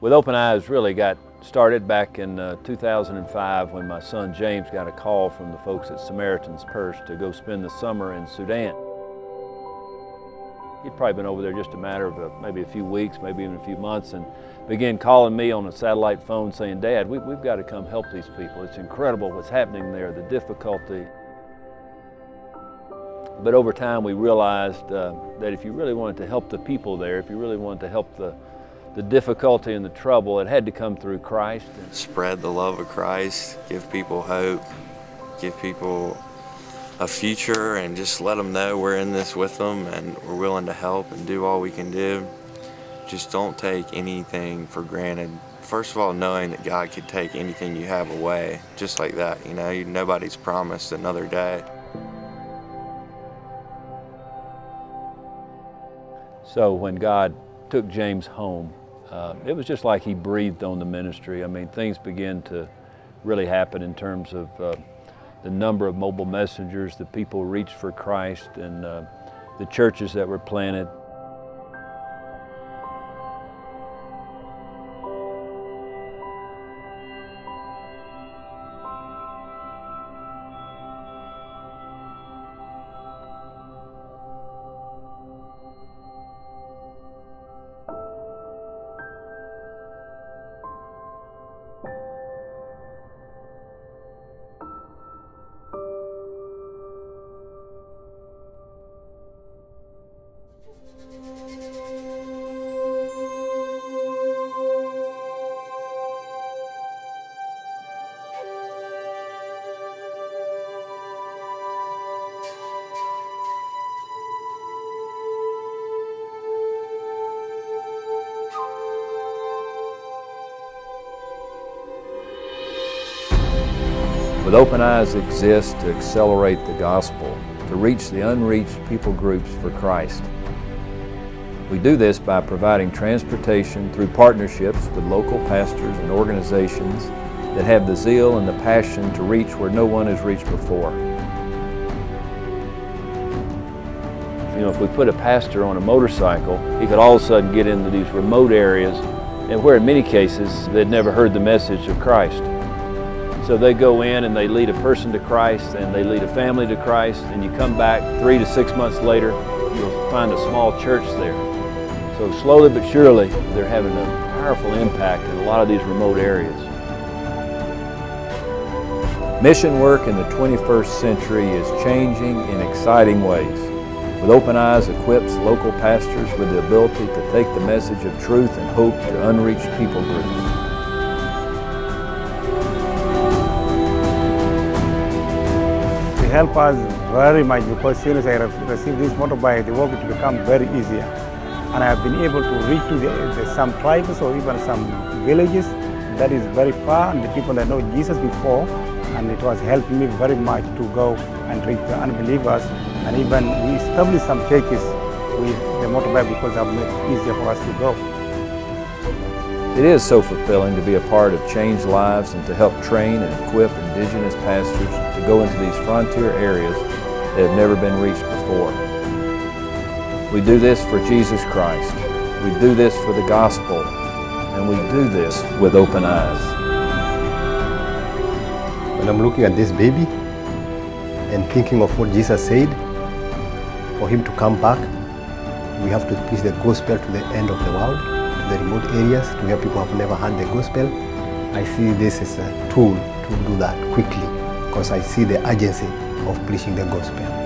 With Open Eyes really got started back in 2005 when my son James got a call from the folks at Samaritan's Purse to go spend the summer in Sudan. He'd probably been over there just a matter of maybe a few weeks, maybe even a few months, and began calling me on a satellite phone saying, "Dad, we've got to come help these people. It's incredible what's happening there, the difficulty." But over time we realized that if you really wanted to help the people there, if you really wanted to help the difficulty and the trouble, it had to come through Christ. Spread the love of Christ, give people hope, give people a future, and just let them know we're in this with them and we're willing to help and do all we can do. Just don't take anything for granted. First of all, knowing that God could take anything you have away, just like that, you know, nobody's promised another day. So when God took James home, it was just like he breathed on the ministry. I mean, things began to really happen in terms of the number of mobile messengers, the people reached for Christ, and the churches that were planted. With Open Eyes exists to accelerate the gospel, to reach the unreached people groups for Christ. We do this by providing transportation through partnerships with local pastors and organizations that have the zeal and the passion to reach where no one has reached before. You know, if we put a pastor on a motorcycle, he could all of a sudden get into these remote areas and where in many cases they'd never heard the message of Christ. So they go in and they lead a person to Christ and they lead a family to Christ, and you come back 3 to 6 months later, you'll find a small church there. So slowly but surely, they're having a powerful impact in a lot of these remote areas. Mission work in the 21st century is changing in exciting ways. With Open Eyes equips local pastors with the ability to take the message of truth and hope to unreached people groups. Help us very much, because since I received this motorbike, the work will become very easier. And I have been able to reach to some tribes or even some villages that is very far, and the people that know Jesus before, and it was helping me very much to go and reach the unbelievers. And even we established some churches with the motorbike because it made it easier for us to go. It is so fulfilling to be a part of changed lives and to help train and equip indigenous pastors to go into these frontier areas that have never been reached before. We do this for Jesus Christ. We do this for the gospel, and we do this with Open Eyes. When I'm looking at this baby and thinking of what Jesus said, for him to come back, we have to preach the gospel to the end of the world, to the remote areas, to where people have never heard the gospel. I see this as a tool to do that quickly, because I see the urgency of preaching the gospel.